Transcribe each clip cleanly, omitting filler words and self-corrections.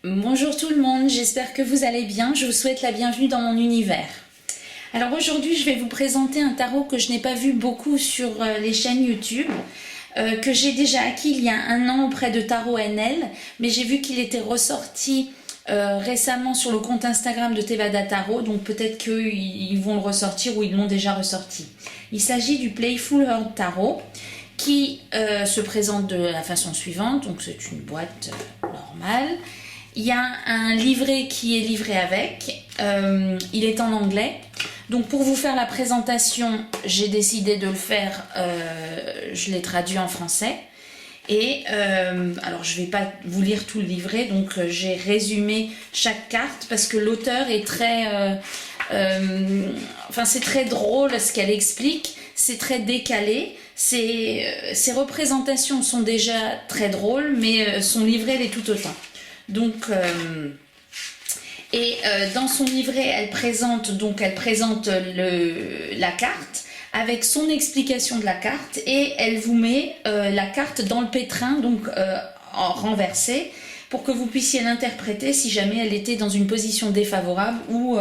Bonjour tout le monde, j'espère que vous allez bien, je vous souhaite la bienvenue dans mon univers. Alors aujourd'hui je vais vous présenter un tarot que je n'ai pas vu beaucoup sur les chaînes YouTube, que j'ai déjà acquis il y a un an auprès de Tarot NL, mais j'ai vu qu'il était ressorti récemment sur le compte Instagram de Tevada Tarot, donc peut-être qu'ils vont le ressortir ou ils l'ont déjà ressorti. Il s'agit du Playful Heart Tarot qui se présente de la façon suivante, donc c'est une boîte normale. Il y a un livret qui est livré avec, il est en anglais. Donc pour vous faire la présentation, j'ai décidé de le faire, je l'ai traduit en français. Et alors je ne vais pas vous lire tout le livret, donc j'ai résumé chaque carte parce que l'auteur est très... enfin c'est très drôle ce qu'elle explique, c'est très décalé. Ses représentations sont déjà très drôles, mais son livret l'est tout autant. Donc, dans son livret, elle présente la carte avec son explication de la carte et elle vous met la carte dans le pétrin, donc en renversée, pour que vous puissiez l'interpréter si jamais elle était dans une position défavorable ou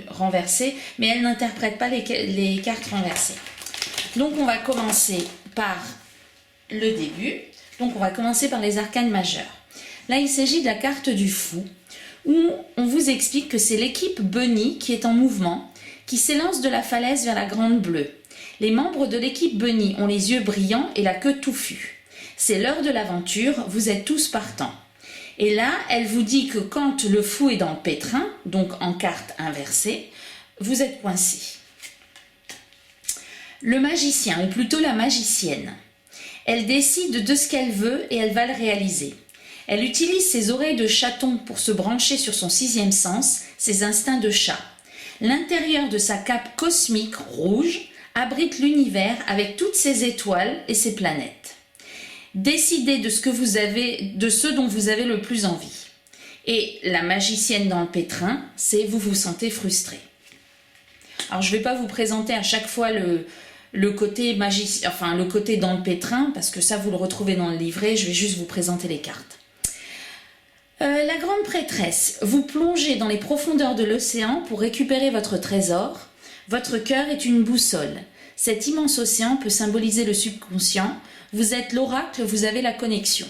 renversée, mais elle n'interprète pas les cartes renversées. Donc on va commencer par le début, donc on va commencer par les arcanes majeures. Là, il s'agit de la carte du fou, où on vous explique que c'est l'équipe Bunny qui est en mouvement, qui s'élance de la falaise vers la Grande Bleue. Les membres de l'équipe Bunny ont les yeux brillants et la queue touffue. C'est l'heure de l'aventure, vous êtes tous partants. Et là, elle vous dit que quand le fou est dans le pétrin, donc en carte inversée, vous êtes coincé. Le magicien, ou plutôt la magicienne, elle décide de ce qu'elle veut et elle va le réaliser. Elle utilise ses oreilles de chaton pour se brancher sur son sixième sens, ses instincts de chat. L'intérieur de sa cape cosmique rouge abrite l'univers avec toutes ses étoiles et ses planètes. Décidez de ce dont vous avez le plus envie. Et la magicienne dans le pétrin, c'est vous vous sentez frustré. Alors je ne vais pas vous présenter à chaque fois le côté le côté dans le pétrin, parce que ça vous le retrouvez dans le livret, je vais juste vous présenter les cartes. La grande prêtresse, vous plongez dans les profondeurs de l'océan pour récupérer votre trésor. Votre cœur est une boussole. Cet immense océan peut symboliser le subconscient. Vous êtes l'oracle, vous avez la connexion.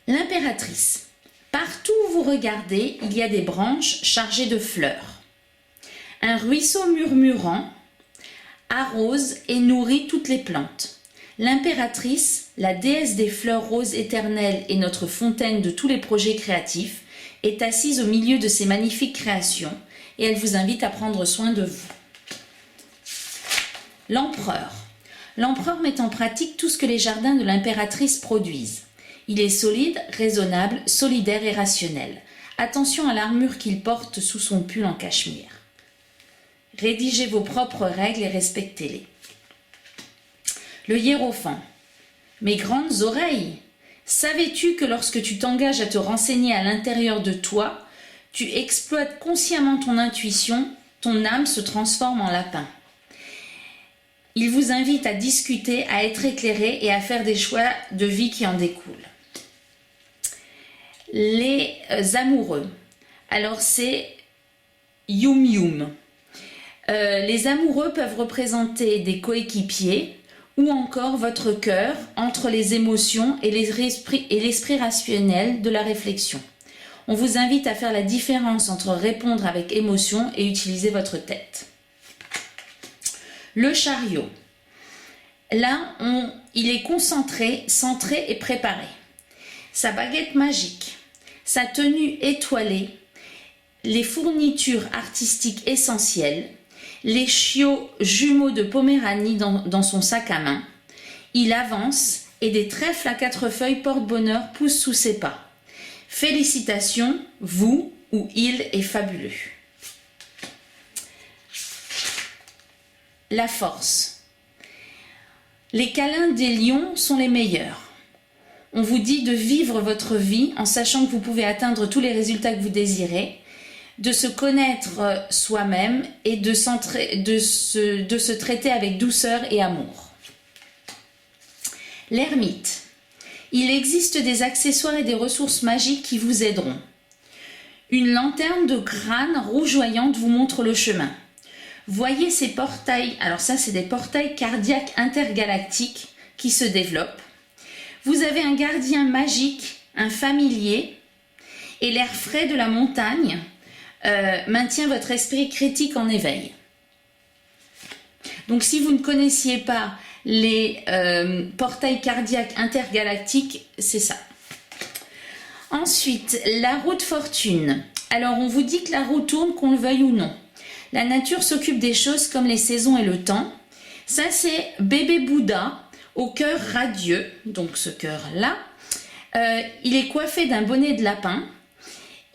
L'impératrice. Partout où vous regardez, il y a des branches chargées de fleurs. Un ruisseau murmurant arrose et nourrit toutes les plantes. L'impératrice, la déesse des fleurs roses éternelles et notre fontaine de tous les projets créatifs, est assise au milieu de ces magnifiques créations et elle vous invite à prendre soin de vous. L'empereur. L'empereur met en pratique tout ce que les jardins de l'impératrice produisent. Il est solide, raisonnable, solidaire et rationnel. Attention à l'armure qu'il porte sous son pull en cachemire. Rédigez vos propres règles et respectez-les. Le hiérophant. Mes grandes oreilles, savais-tu que lorsque tu t'engages à te renseigner à l'intérieur de toi, tu exploites consciemment ton intuition, ton âme se transforme en lapin. Il vous invite à discuter, à être éclairé et à faire des choix de vie qui en découlent. Les amoureux. Alors c'est Yum Yum. Les amoureux peuvent représenter des coéquipiers ou encore votre cœur entre les émotions et l'esprit rationnel de la réflexion. On vous invite à faire la différence entre répondre avec émotion et utiliser votre tête. Le chariot. Là, il est concentré, centré et préparé. Sa baguette magique, sa tenue étoilée, les fournitures artistiques essentielles, les chiots jumeaux de Poméranie dans son sac à main. Il avance et des trèfles à 4 feuilles porte-bonheur poussent sous ses pas. Félicitations, vous ou il est fabuleux. La force. Les câlins des lions sont les meilleurs. On vous dit de vivre votre vie en sachant que vous pouvez atteindre tous les résultats que vous désirez, de se connaître soi-même et de se traiter avec douceur et amour. L'ermite. Il existe des accessoires et des ressources magiques qui vous aideront. Une lanterne de crâne rougeoyante vous montre le chemin. Voyez ces portails, alors ça c'est des portails cardiaques intergalactiques qui se développent. Vous avez un gardien magique, un familier, et l'air frais de la montagne maintient votre esprit critique en éveil. Donc si vous ne connaissiez pas les portails cardiaques intergalactiques, c'est ça. Ensuite, la roue de fortune. Alors on vous dit que la roue tourne qu'on le veuille ou non. La nature s'occupe des choses comme les saisons et le temps. Ça c'est bébé Bouddha au cœur radieux, donc ce cœur-là. Il est coiffé d'un bonnet de lapin.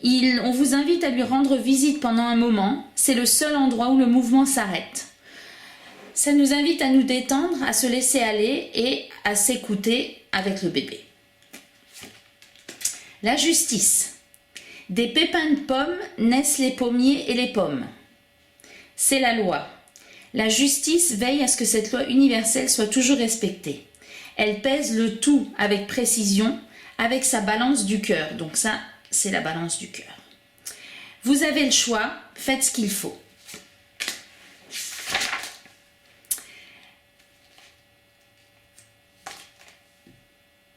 On vous invite à lui rendre visite pendant un moment. C'est le seul endroit où le mouvement s'arrête. Ça nous invite à nous détendre, à se laisser aller et à s'écouter avec le bébé. La justice. Des pépins de pommes naissent les pommiers et les pommes. C'est la loi. La justice veille à ce que cette loi universelle soit toujours respectée. Elle pèse le tout avec précision, avec sa balance du cœur. Donc ça, c'est la balance du cœur. Vous avez le choix, faites ce qu'il faut.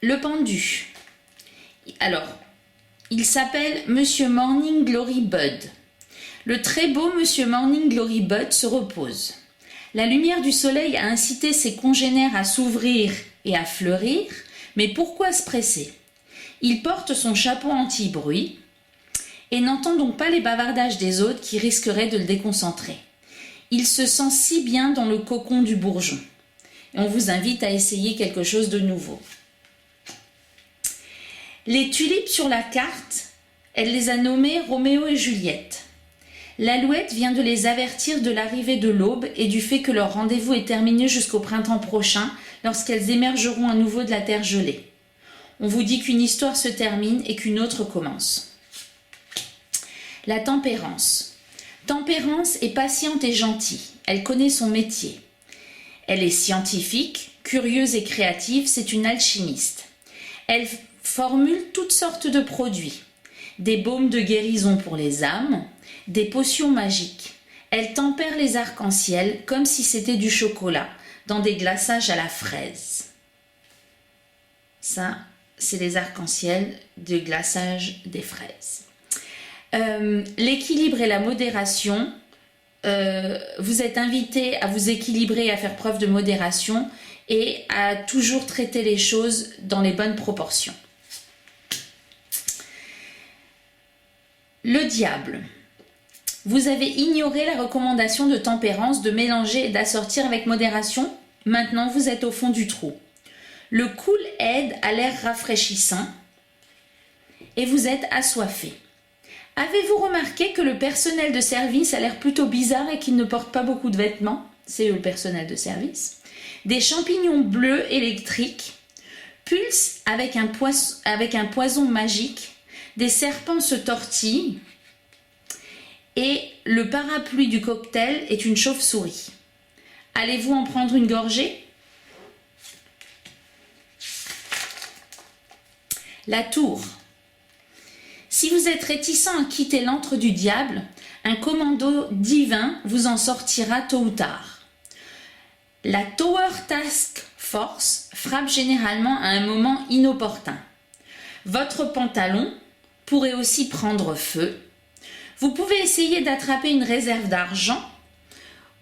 Le pendu. Alors, il s'appelle Monsieur Morning Glory Bud. Le très beau Monsieur Morning Glory Bud se repose. La lumière du soleil a incité ses congénères à s'ouvrir et à fleurir, mais pourquoi se presser? Il porte son chapeau anti-bruit et n'entend donc pas les bavardages des autres qui risqueraient de le déconcentrer. Il se sent si bien dans le cocon du bourgeon. Et on vous invite à essayer quelque chose de nouveau. Les tulipes sur la carte, elle les a nommées Roméo et Juliette. L'alouette vient de les avertir de l'arrivée de l'aube et du fait que leur rendez-vous est terminé jusqu'au printemps prochain, lorsqu'elles émergeront à nouveau de la terre gelée. On vous dit qu'une histoire se termine et qu'une autre commence. La tempérance. Tempérance est patiente et gentille. Elle connaît son métier. Elle est scientifique, curieuse et créative, c'est une alchimiste. Elle formule toutes sortes de produits. Des baumes de guérison pour les âmes, des potions magiques. Elle tempère les arcs-en-ciel comme si c'était du chocolat, dans des glaçages à la fraise. Ça, c'est les arcs-en-ciel de glaçage des fraises. L'équilibre et la modération. Vous êtes invité à vous équilibrer, à faire preuve de modération et à toujours traiter les choses dans les bonnes proportions. Le diable. Vous avez ignoré la recommandation de tempérance de mélanger et d'assortir avec modération. Maintenant, vous êtes au fond du trou. Le cool aide à l'air rafraîchissant et vous êtes assoiffé. Avez-vous remarqué que le personnel de service a l'air plutôt bizarre et qu'il ne porte pas beaucoup de vêtements? C'est eux le personnel de service. Des champignons bleus électriques pulsent avec un poison magique. Des serpents se tortillent et le parapluie du cocktail est une chauve-souris. Allez-vous en prendre une gorgée? La tour. Si vous êtes réticent à quitter l'antre du diable, un commando divin vous en sortira tôt ou tard. La Tower Task Force frappe généralement à un moment inopportun. Votre pantalon pourrait aussi prendre feu. Vous pouvez essayer d'attraper une réserve d'argent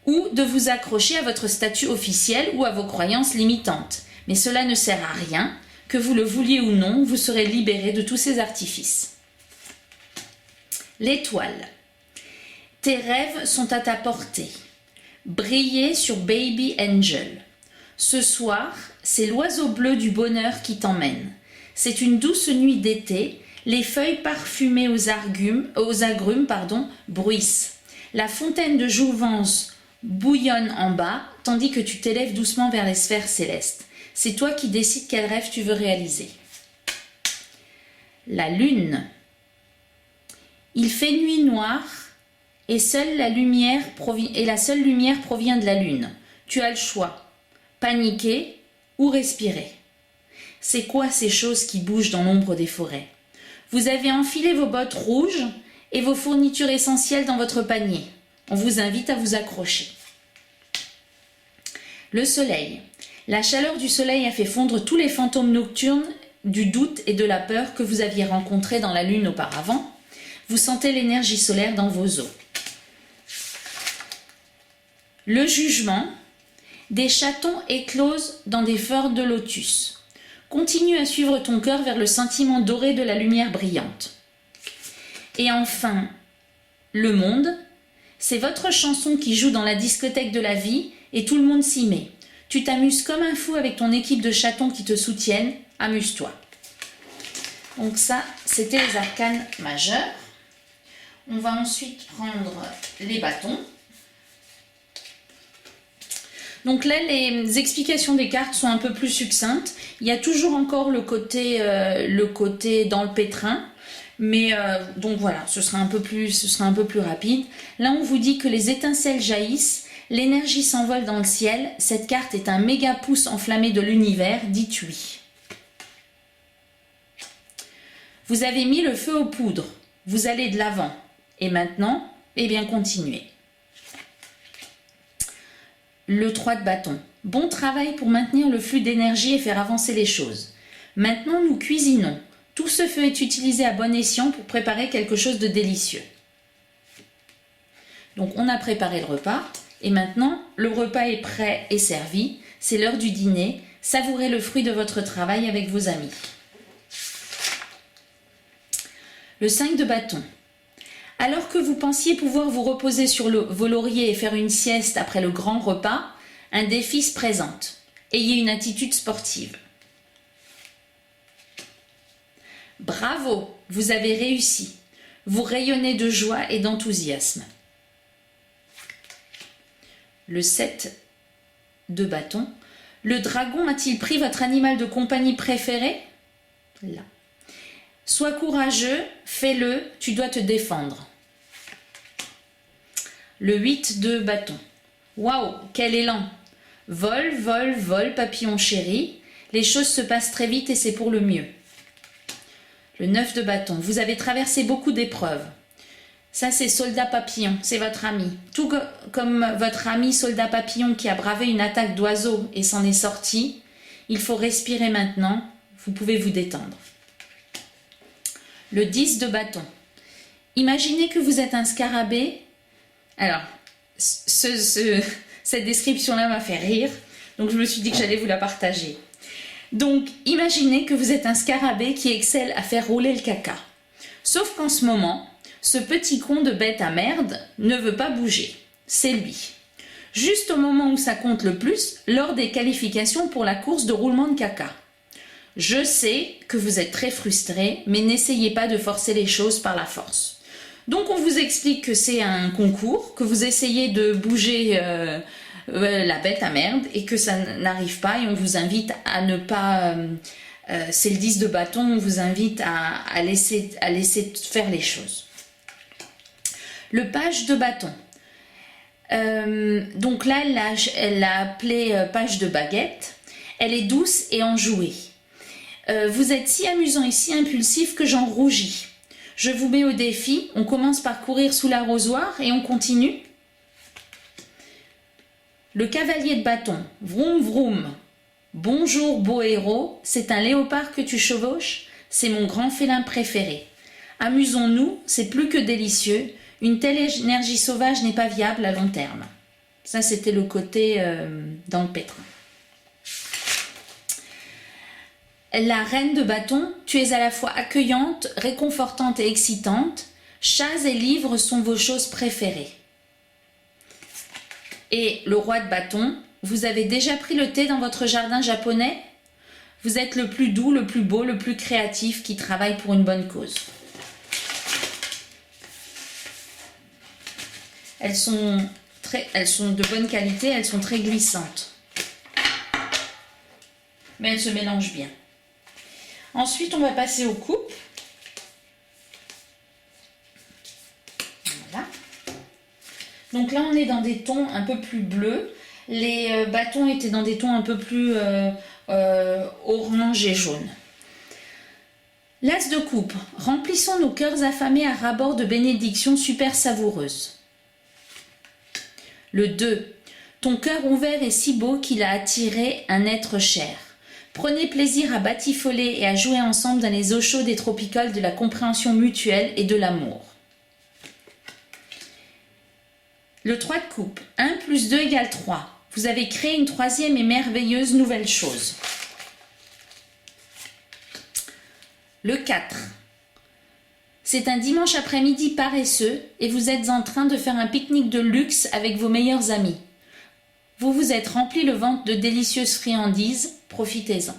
ou de vous accrocher à votre statut officiel ou à vos croyances limitantes. Mais cela ne sert à rien, que vous le vouliez ou non, vous serez libéré de tous ces artifices. L'étoile. Tes rêves sont à ta portée. Briller sur Baby Angel. Ce soir, c'est l'oiseau bleu du bonheur qui t'emmène. C'est une douce nuit d'été. Les feuilles parfumées aux agrumes, bruissent. La fontaine de jouvence bouillonne en bas, tandis que tu t'élèves doucement vers les sphères célestes. C'est toi qui décides quel rêve tu veux réaliser. La lune. Il fait nuit noire et la seule lumière provient de la lune. Tu as le choix, paniquer ou respirer. C'est quoi ces choses qui bougent dans l'ombre des forêts? Vous avez enfilé vos bottes rouges et vos fournitures essentielles dans votre panier. On vous invite à vous accrocher. Le soleil. La chaleur du soleil a fait fondre tous les fantômes nocturnes du doute et de la peur que vous aviez rencontrés dans la lune auparavant. Vous sentez l'énergie solaire dans vos os. Le jugement. Des chatons éclosent dans des fleurs de lotus. Continue à suivre ton cœur vers le sentiment doré de la lumière brillante. Et enfin, le monde. C'est votre chanson qui joue dans la discothèque de la vie et tout le monde s'y met. Tu t'amuses comme un fou avec ton équipe de chatons qui te soutiennent. Amuse-toi. Donc ça, c'était les arcanes majeurs. On va ensuite prendre les bâtons. Donc là, les explications des cartes sont un peu plus succinctes. Il y a toujours encore le côté dans le pétrin. Mais donc voilà, ce sera un peu plus rapide. Là, on vous dit que les étincelles jaillissent, l'énergie s'envole dans le ciel. Cette carte est un méga pouce enflammé de l'univers. Dites oui. Vous avez mis le feu aux poudres. Vous allez de l'avant. Et maintenant, eh bien, continuez. Le 3 de bâton. Bon travail pour maintenir le flux d'énergie et faire avancer les choses. Maintenant, nous cuisinons. Tout ce feu est utilisé à bon escient pour préparer quelque chose de délicieux. Donc, on a préparé le repas. Et maintenant, le repas est prêt et servi. C'est l'heure du dîner. Savourez le fruit de votre travail avec vos amis. Le 5 de bâton. Alors que vous pensiez pouvoir vous reposer sur vos lauriers et faire une sieste après le grand repas, un défi se présente. Ayez une attitude sportive. Bravo, vous avez réussi. Vous rayonnez de joie et d'enthousiasme. Le 7 de bâton. Le dragon a-t-il pris votre animal de compagnie préféré? Là. Sois courageux, fais-le, tu dois te défendre. Le 8 de bâton. Waouh, quel élan! Vol, vol, vol, papillon chéri. Les choses se passent très vite et c'est pour le mieux. Le 9 de bâton. Vous avez traversé beaucoup d'épreuves. Ça, c'est soldat papillon, c'est votre ami. Tout comme votre ami soldat papillon qui a bravé une attaque d'oiseau et s'en est sorti, il faut respirer maintenant. Vous pouvez vous détendre. Le 10 de bâton. Imaginez que vous êtes un scarabée. Alors, cette description-là m'a fait rire, donc je me suis dit que j'allais vous la partager. Donc, imaginez que vous êtes un scarabée qui excelle à faire rouler le caca. Sauf qu'en ce moment, ce petit con de bête à merde ne veut pas bouger. C'est lui. Juste au moment où ça compte le plus, lors des qualifications pour la course de roulement de caca. Je sais que vous êtes très frustré, mais n'essayez pas de forcer les choses par la force. Donc on vous explique que c'est un concours, que vous essayez de bouger la bête à merde et que ça n'arrive pas et on vous invite à ne pas... c'est le 10 de bâton, on vous invite à laisser faire les choses. Le page de bâton. Donc là, elle l'a appelé page de baguette. Elle est douce et enjouée. Vous êtes si amusant et si impulsif que j'en rougis. Je vous mets au défi. On commence par courir sous l'arrosoir et on continue. Le cavalier de bâton. Vroom vroom. Bonjour beau héros. C'est un léopard que tu chevauches. C'est mon grand félin préféré. Amusons-nous, c'est plus que délicieux. Une telle énergie sauvage n'est pas viable à long terme. Ça, c'était le côté dans le pétrin. La reine de bâton, tu es à la fois accueillante, réconfortante et excitante. Chats et livres sont vos choses préférées. Et le roi de bâton, vous avez déjà pris le thé dans votre jardin japonais? Vous êtes le plus doux, le plus beau, le plus créatif qui travaille pour une bonne cause. Elles sont de bonne qualité, elles sont très glissantes. Mais elles se mélangent bien. Ensuite, on va passer aux coupes. Voilà. Donc là, on est dans des tons un peu plus bleus. Les bâtons étaient dans des tons un peu plus orange et jaune. L'as de coupe. Remplissons nos cœurs affamés à ras-bord de bénédictions super savoureuses. Le 2. Ton cœur ouvert est si beau qu'il a attiré un être cher. Prenez plaisir à batifoler et à jouer ensemble dans les eaux chaudes et tropicales de la compréhension mutuelle et de l'amour. Le 3 de coupe. 1 plus 2 égale 3. Vous avez créé une troisième et merveilleuse nouvelle chose. Le 4. C'est un dimanche après-midi paresseux et vous êtes en train de faire un pique-nique de luxe avec vos meilleurs amis. Vous vous êtes rempli le ventre de délicieuses friandises, profitez-en.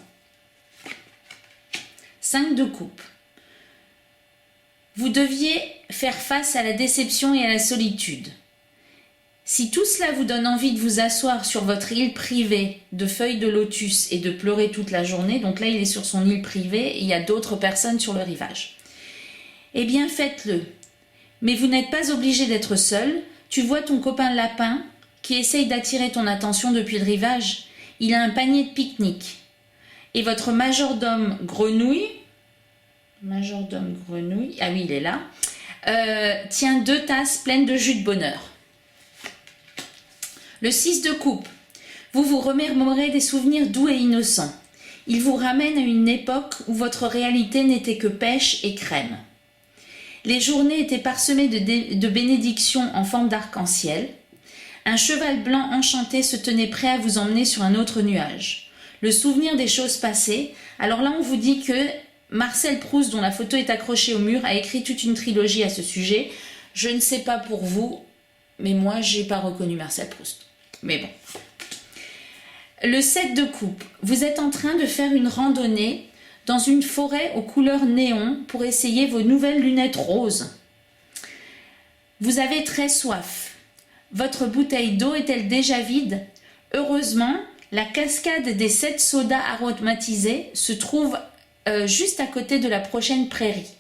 5 de coupe. Vous deviez faire face à la déception et à la solitude. Si tout cela vous donne envie de vous asseoir sur votre île privée de feuilles de lotus et de pleurer toute la journée, donc là il est sur son île privée et il y a d'autres personnes sur le rivage, eh bien faites-le. Mais vous n'êtes pas obligé d'être seul. Tu vois ton copain lapin qui essaye d'attirer ton attention depuis le rivage. Il a un panier de pique-nique. Et votre majordome grenouille, ah oui il est là, tient 2 tasses pleines de jus de bonheur. Le 6 de coupe. Vous vous remémorez des souvenirs doux et innocents. Il vous ramène à une époque où votre réalité n'était que pêche et crème. Les journées étaient parsemées de bénédictions en forme d'arc-en-ciel. Un cheval blanc enchanté se tenait prêt à vous emmener sur un autre nuage. Le souvenir des choses passées. Alors là, on vous dit que Marcel Proust, dont la photo est accrochée au mur, a écrit toute une trilogie à ce sujet. Je ne sais pas pour vous, mais moi, j'ai pas reconnu Marcel Proust. Mais bon. Le 7 de coupe. Vous êtes en train de faire une randonnée dans une forêt aux couleurs néon pour essayer vos nouvelles lunettes roses. Vous avez très soif. Votre bouteille d'eau est-elle déjà vide? Heureusement, la cascade des 7 sodas aromatisés se trouve juste à côté de la prochaine prairie.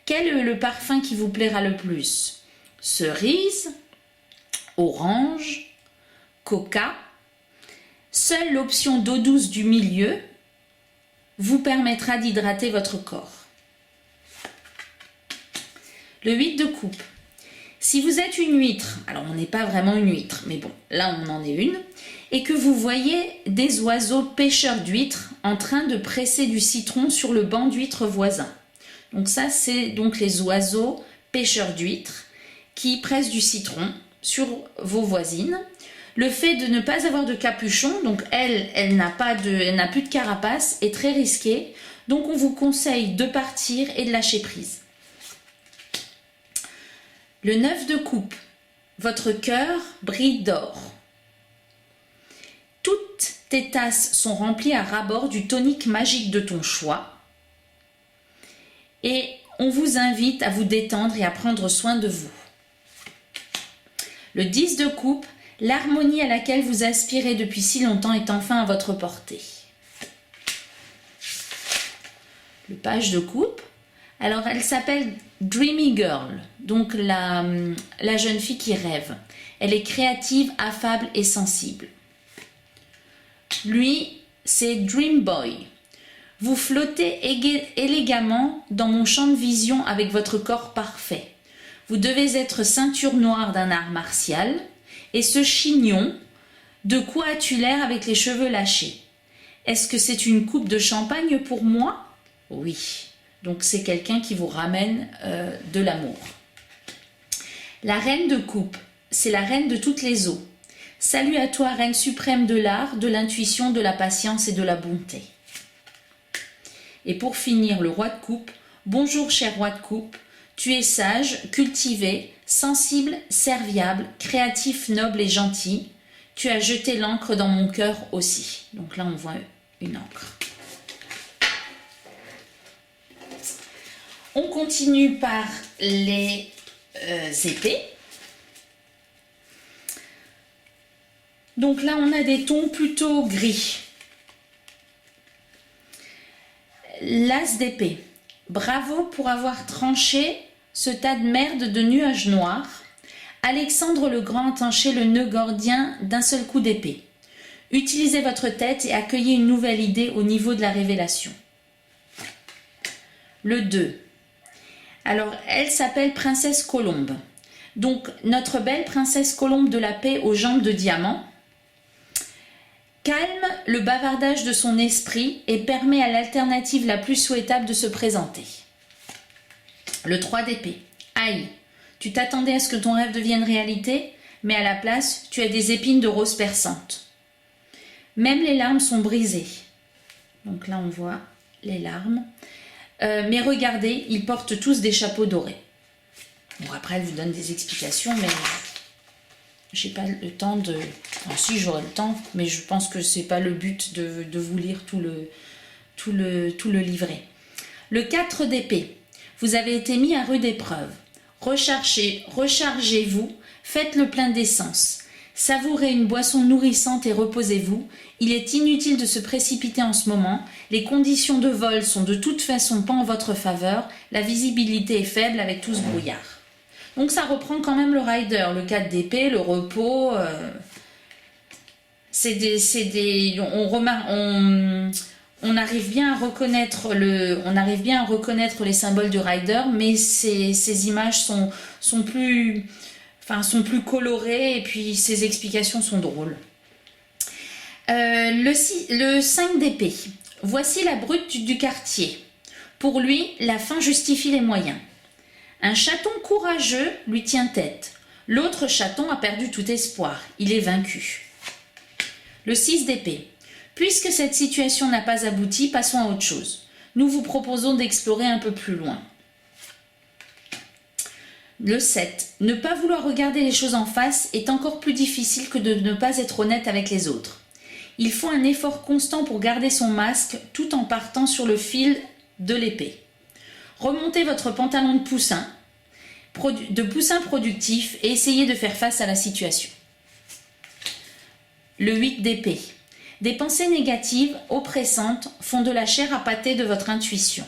Quel est le parfum qui vous plaira le plus? Cerise, orange, coca. Seule l'option d'eau douce du milieu vous permettra d'hydrater votre corps. Le 8 de coupe. Si vous êtes une huître, alors on n'est pas vraiment une huître, mais bon, là on en est une, et que vous voyez des oiseaux pêcheurs d'huîtres en train de presser du citron sur le banc d'huîtres voisin. Donc ça, c'est donc les oiseaux pêcheurs d'huîtres qui pressent du citron sur vos voisines. Le fait de ne pas avoir de capuchon, donc elle n'a plus de carapace, est très risqué. Donc on vous conseille de partir et de lâcher prise. Le 9 de coupe. Votre cœur brille d'or. Toutes tes tasses sont remplies à ras-bord du tonique magique de ton choix. Et on vous invite à vous détendre et à prendre soin de vous. Le 10 de coupe. L'harmonie à laquelle vous aspirez depuis si longtemps est enfin à votre portée. Le page de coupe. Alors elle s'appelle Dreamy Girl, donc la jeune fille qui rêve. Elle est créative, affable et sensible. Lui, c'est Dream Boy. Vous flottez élégamment dans mon champ de vision avec votre corps parfait. Vous devez être ceinture noire d'un art martial. Et ce chignon, de quoi as-tu l'air avec les cheveux lâchés? Est-ce que c'est une coupe de champagne pour moi? Oui. Donc c'est quelqu'un qui vous ramène de l'amour. La reine de coupe, c'est la reine de toutes les eaux. Salut à toi, reine suprême de l'art, de l'intuition, de la patience et de la bonté. Et pour finir, le roi de coupe. Bonjour cher roi de coupe. Tu es sage, cultivé, sensible, serviable, créatif, noble et gentil. Tu as jeté l'encre dans mon cœur aussi. Donc là, on voit une encre. On continue par les épées. Donc là, on a des tons plutôt gris. L'as d'épée. Bravo pour avoir tranché ce tas de merde de nuages noirs. Alexandre le Grand a tranché le nœud gordien d'un seul coup d'épée. Utilisez votre tête et accueillez une nouvelle idée au niveau de la révélation. Le 2. Alors, elle s'appelle Princesse Colombe. Donc, notre belle Princesse Colombe de la paix aux jambes de diamant calme le bavardage de son esprit et permet à l'alternative la plus souhaitable de se présenter. Le 3 d'épée. Aïe, tu t'attendais à ce que ton rêve devienne réalité, mais à la place, tu as des épines de rose perçantes. Même les larmes sont brisées. Donc là, on voit les larmes. Mais regardez, ils portent tous des chapeaux dorés. Bon, après, elle vous donne des explications, mais j'ai pas le temps de... Enfin, si, j'aurai le temps, mais je pense que c'est pas le but de vous lire tout le livret. Le 4 d'épée. Vous avez été mis à rude épreuve. Rechargez-vous, faites le plein d'essence. Savourez une boisson nourrissante et reposez-vous. Il est inutile de se précipiter en ce moment. Les conditions de vol sont de toute façon pas en votre faveur. La visibilité est faible avec tout ce brouillard. Donc ça reprend quand même le rider, le 4 d'épée, le repos. On arrive bien à reconnaître les symboles du rider, mais ces images sont plus colorées et puis ces explications sont drôles. Le 5 d'épée. Voici la brute du quartier. Pour lui, la fin justifie les moyens. Un chaton courageux lui tient tête. L'autre chaton a perdu tout espoir. Il est vaincu. Le 6 d'épée. Puisque cette situation n'a pas abouti, passons à autre chose. Nous vous proposons d'explorer un peu plus loin. Le 7. Ne pas vouloir regarder les choses en face est encore plus difficile que de ne pas être honnête avec les autres. Il faut un effort constant pour garder son masque tout en partant sur le fil de l'épée. Remontez votre pantalon de poussin productif et essayez de faire face à la situation. Le 8 d'épée. Des pensées négatives, oppressantes, font de la chair à pâté de votre intuition.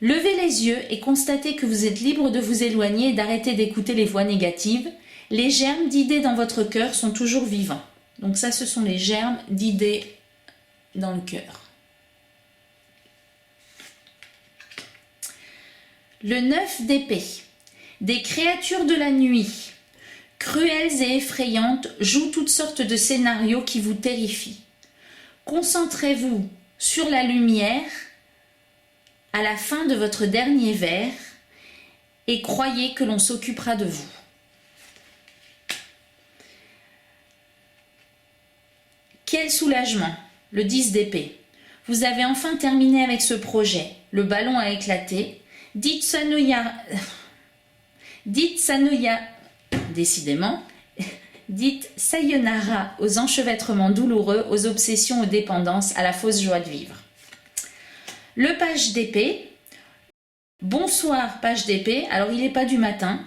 Levez les yeux et constatez que vous êtes libre de vous éloigner et d'arrêter d'écouter les voix négatives. Les germes d'idées dans votre cœur sont toujours vivants. Donc ça, ce sont les germes d'idées dans le cœur. Le 9 d'épée. Des créatures de la nuit, cruelles et effrayantes, jouent toutes sortes de scénarios qui vous terrifient. Concentrez-vous sur la lumière à la fin de votre dernier vers et croyez que l'on s'occupera de vous. Quel soulagement! Le 10 d'épée. Vous avez enfin terminé avec ce projet. Le ballon a éclaté. Dites sayonara aux enchevêtrements douloureux, aux obsessions, aux dépendances, à la fausse joie de vivre. Le page d'épée. Bonsoir page d'épée. Alors il n'est pas du matin.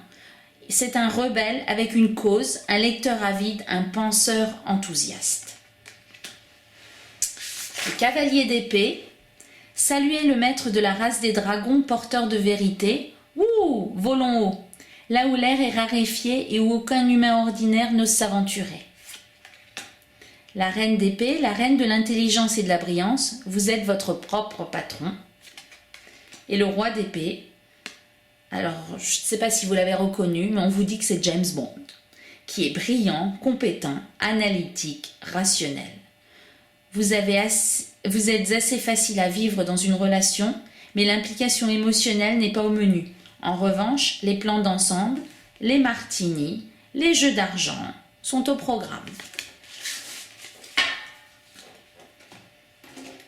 C'est un rebelle avec une cause, un lecteur avide, un penseur enthousiaste. Le cavalier d'épée. Saluez le maître de la race des dragons, porteur de vérité. Ouh, volons haut, là où l'air est raréfié et où aucun humain ordinaire n'ose s'aventurer. La reine d'épée, la reine de l'intelligence et de la brillance, vous êtes votre propre patron. Et le roi d'épée, alors je ne sais pas si vous l'avez reconnu, mais on vous dit que c'est James Bond, qui est brillant, compétent, analytique, rationnel. Vous êtes assez facile à vivre dans une relation, mais l'implication émotionnelle n'est pas au menu. En revanche, les plans d'ensemble, les martinis, les jeux d'argent sont au programme.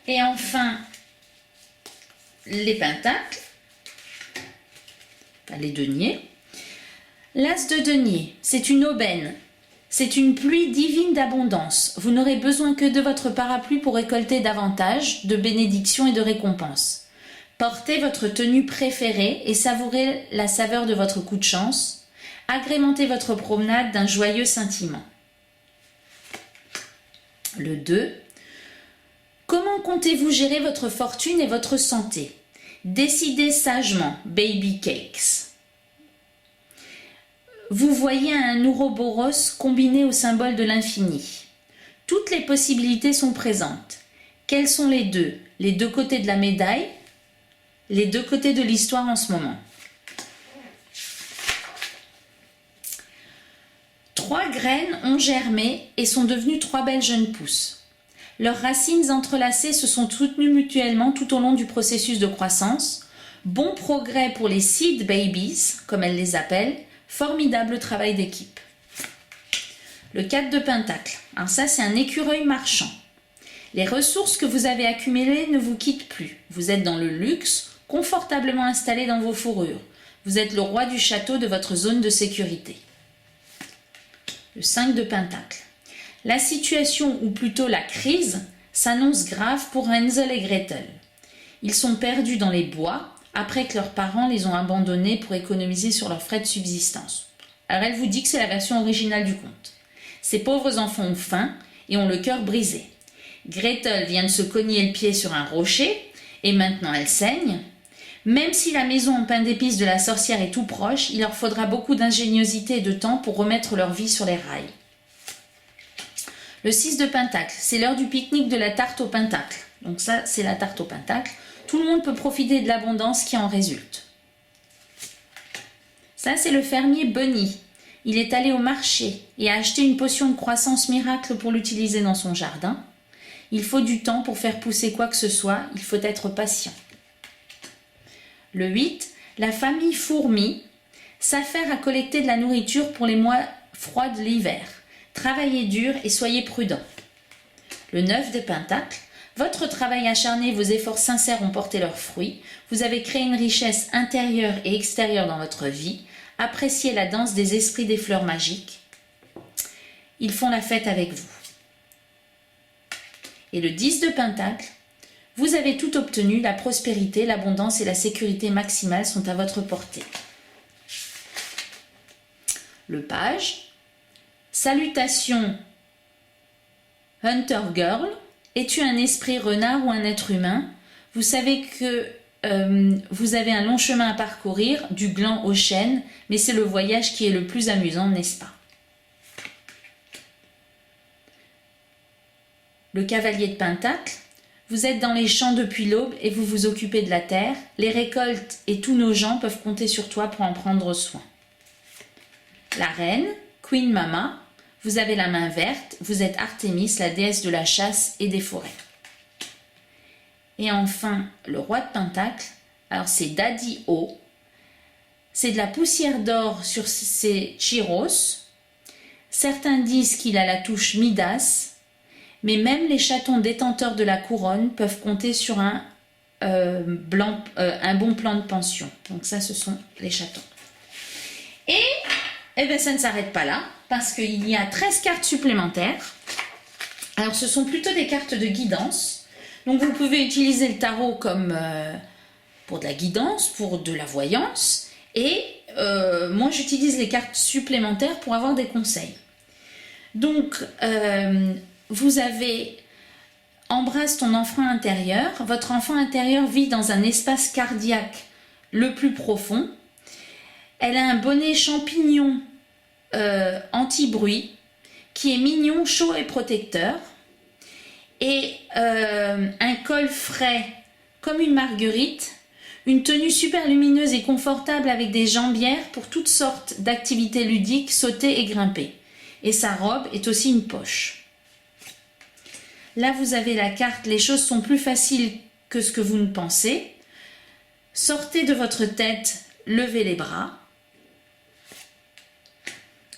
Et enfin, les pentacles, les deniers. L'as de denier, c'est une aubaine. C'est une pluie divine d'abondance. Vous n'aurez besoin que de votre parapluie pour récolter davantage de bénédictions et de récompenses. Portez votre tenue préférée et savourez la saveur de votre coup de chance. Agrémentez votre promenade d'un joyeux scintillement. Le 2. Comment comptez-vous gérer votre fortune et votre santé? Décidez sagement, baby cakes. Vous voyez un ouroboros combiné au symbole de l'infini. Toutes les possibilités sont présentes. Quels sont les deux? Les deux côtés de la médaille, les deux côtés de l'histoire en ce moment. 3 graines ont germé et sont devenues 3 belles jeunes pousses. Leurs racines entrelacées se sont soutenues mutuellement tout au long du processus de croissance. Bon progrès pour les seed babies, comme elles les appellent. Formidable travail d'équipe. Le 4 de Pentacle. Alors ça, c'est un écureuil marchand. Les ressources que vous avez accumulées ne vous quittent plus. Vous êtes dans le luxe, confortablement installé dans vos fourrures. Vous êtes le roi du château de votre zone de sécurité. Le 5 de Pentacle. La situation, ou plutôt la crise, s'annonce grave pour Hansel et Gretel. Ils sont perdus dans les bois après que leurs parents les ont abandonnés pour économiser sur leurs frais de subsistance. Alors elle vous dit que c'est la version originale du conte. Ces pauvres enfants ont faim et ont le cœur brisé. Gretel vient de se cogner le pied sur un rocher et maintenant elle saigne. Même si la maison en pain d'épices de la sorcière est tout proche, il leur faudra beaucoup d'ingéniosité et de temps pour remettre leur vie sur les rails. Le 6 de Pentacle, c'est l'heure du pique-nique de la tarte au pentacle. Donc ça, c'est la tarte au pentacle. Tout le monde peut profiter de l'abondance qui en résulte. Ça, c'est le fermier Bunny. Il est allé au marché et a acheté une potion de croissance miracle pour l'utiliser dans son jardin. Il faut du temps pour faire pousser quoi que ce soit, il faut être patient. Le 8, la famille Fourmi s'affaire à collecter de la nourriture pour les mois froids de l'hiver. Travaillez dur et soyez prudents. Le 9 de Pentacle, votre travail acharné, vos efforts sincères ont porté leurs fruits. Vous avez créé une richesse intérieure et extérieure dans votre vie. Appréciez la danse des esprits des fleurs magiques. Ils font la fête avec vous. Et le 10 de Pentacle, vous avez tout obtenu, la prospérité, l'abondance et la sécurité maximale sont à votre portée. Le Page, salutations Hunter Girl, es-tu un esprit renard ou un être humain? Vous savez que vous avez un long chemin à parcourir, du gland au chêne, mais c'est le voyage qui est le plus amusant, n'est-ce pas? Le cavalier de Pentacle, vous êtes dans les champs depuis l'aube et vous vous occupez de la terre. Les récoltes et tous nos gens peuvent compter sur toi pour en prendre soin. La reine, Queen Mama, vous avez la main verte, vous êtes Artémis, la déesse de la chasse et des forêts. Et enfin, le roi de Pentacle, alors c'est Daddy O, c'est de la poussière d'or sur ses chiros. Certains disent qu'il a la touche Midas, mais même les chatons détenteurs de la couronne peuvent compter sur un bon plan de pension. Donc ça, ce sont les chatons. Et bien, ça ne s'arrête pas là, parce qu'il y a 13 cartes supplémentaires. Alors, ce sont plutôt des cartes de guidance. Donc, vous pouvez utiliser le tarot comme pour de la guidance, pour de la voyance. Et moi, j'utilise les cartes supplémentaires pour avoir des conseils. Donc, vous avez embrasse ton enfant intérieur. Votre enfant intérieur vit dans un espace cardiaque le plus profond. Elle a un bonnet champignon anti-bruit qui est mignon, chaud et protecteur. Et un col frais comme une marguerite. Une tenue super lumineuse et confortable avec des jambières pour toutes sortes d'activités ludiques, sauter et grimper. Et sa robe est aussi une poche. Là, vous avez la carte « Les choses sont plus faciles que ce que vous ne pensez ». Sortez de votre tête, levez les bras.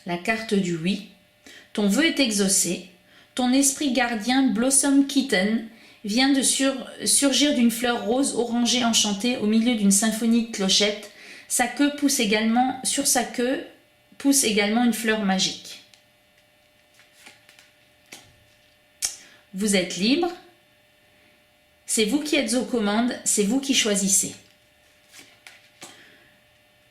La carte du oui. Ton vœu est exaucé. Ton esprit gardien Blossom Kitten vient de surgir d'une fleur rose orangée enchantée au milieu d'une symphonie de clochettes. Sur sa queue pousse également une fleur magique. Vous êtes libre. C'est vous qui êtes aux commandes, c'est vous qui choisissez.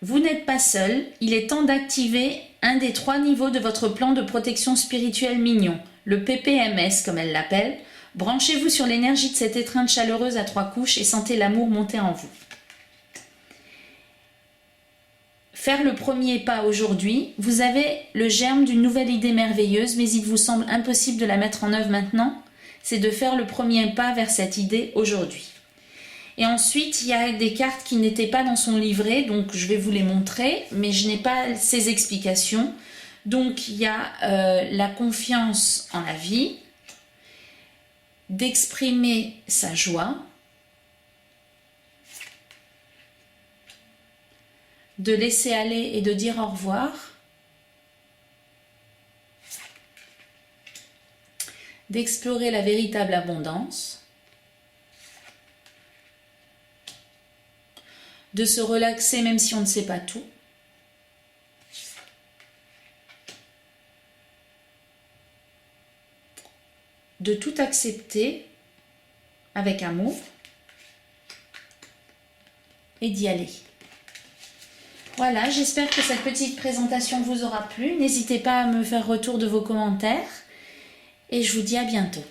Vous n'êtes pas seul, il est temps d'activer un des 3 niveaux de votre plan de protection spirituelle mignon, le PPMS comme elle l'appelle. Branchez-vous sur l'énergie de cette étreinte chaleureuse à 3 couches et sentez l'amour monter en vous. faire le premier pas aujourd'hui. Vous avez le germe d'une nouvelle idée merveilleuse, mais il vous semble impossible de la mettre en œuvre maintenant. C'est de faire le premier pas vers cette idée aujourd'hui. Et ensuite, il y a des cartes qui n'étaient pas dans son livret, donc je vais vous les montrer, mais je n'ai pas ces explications. Donc, il y a la confiance en la vie, d'exprimer sa joie, de laisser aller et de dire au revoir, d'explorer la véritable abondance, de se relaxer même si on ne sait pas tout, de tout accepter avec amour et d'y aller. Voilà, j'espère que cette petite présentation vous aura plu. N'hésitez pas à me faire retour de vos commentaires et je vous dis à bientôt.